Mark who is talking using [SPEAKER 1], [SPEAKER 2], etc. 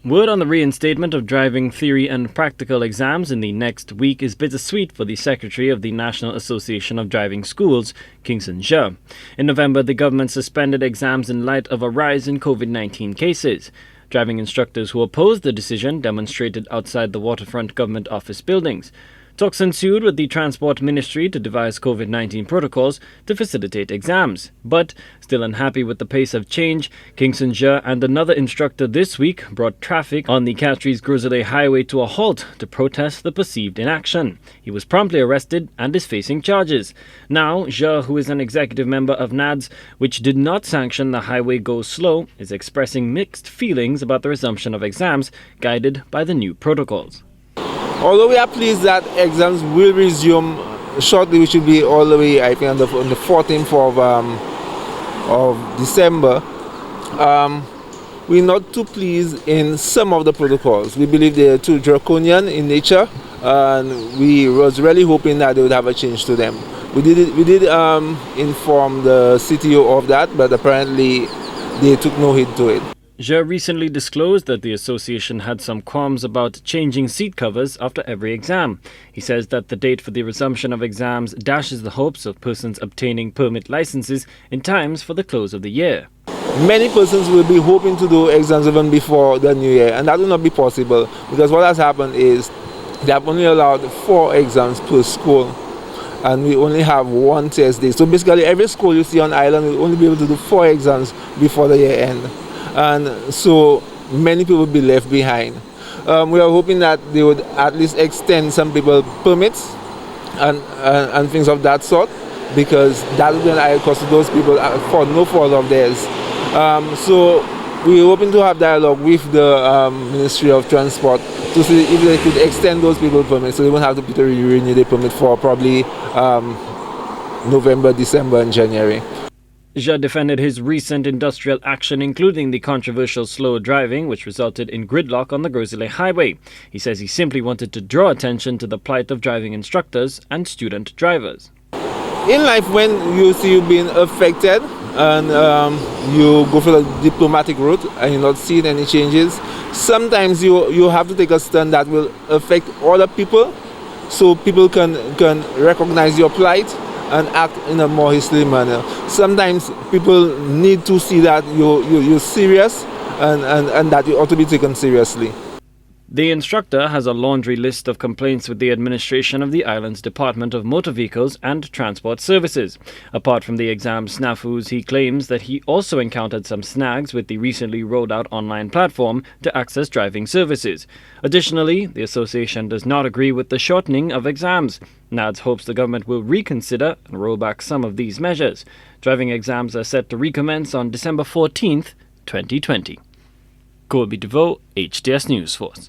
[SPEAKER 1] Word on the reinstatement of driving theory and practical exams in the next week is bittersweet for the Secretary of the National Association of Driving Schools, Kingson Jean. In November, the government suspended exams in light of a rise in COVID-19 cases. Driving instructors who opposed the decision demonstrated outside the waterfront government office buildings. Talks ensued with the Transport Ministry to devise COVID-19 protocols to facilitate exams. But, still unhappy with the pace of change, Kingson Jean and another instructor this week brought traffic on the Castries-Grosley Highway to a halt to protest the perceived inaction. He was promptly arrested and is facing charges. Now, Jean, who is an executive member of Nads, which did not sanction the highway go slow, is expressing mixed feelings about the resumption of exams guided by the new protocols.
[SPEAKER 2] Although we are pleased that exams will resume shortly, which will be all the way, I think, on the 14th of December, we're not too pleased in some of the protocols. We believe they are too draconian in nature, and we was really hoping that they would have a change to them. We did inform the CTO of that, but apparently they took no heed to it.
[SPEAKER 1] Jean recently disclosed that the association had some qualms about changing seat covers after every exam. He says that the date for the resumption of exams dashes the hopes of persons obtaining permit licenses in times for the close of the year.
[SPEAKER 2] Many persons will be hoping to do exams even before the new year, and that will not be possible because what has happened is they have only allowed 4 exams per school, and we only have 1 test day. So basically every school you see on island will only be able to do 4 exams before the year end. And so many people will be left behind. We are hoping that they would at least extend some people permits and things of that sort, because that would be an added cost to those people for no fault of theirs. So we're hoping to have dialogue with the Ministry of Transport to see if they could extend those people permits so they won't have to renew their permit for probably November, December and January.
[SPEAKER 1] Jean defended his recent industrial action, including the controversial slow driving, which resulted in gridlock on the Grosley Highway. He says he simply wanted to draw attention to the plight of driving instructors and student drivers.
[SPEAKER 2] In life, when you see you being affected and you go for the diplomatic route and you're not seeing any changes, sometimes you have to take a stand that will affect other people so people can recognize your plight and act in a more hastily manner. Sometimes people need to see that you're serious and that you ought to be taken seriously.
[SPEAKER 1] The instructor has a laundry list of complaints with the administration of the island's Department of Motor Vehicles and Transport Services. Apart from the exam snafus, he claims that he also encountered some snags with the recently rolled out online platform to access driving services. Additionally, the association does not agree with the shortening of exams. Nads hopes the government will reconsider and roll back some of these measures. Driving exams are set to recommence on December 14th, 2020. Colby DeVoe, HTS News Force.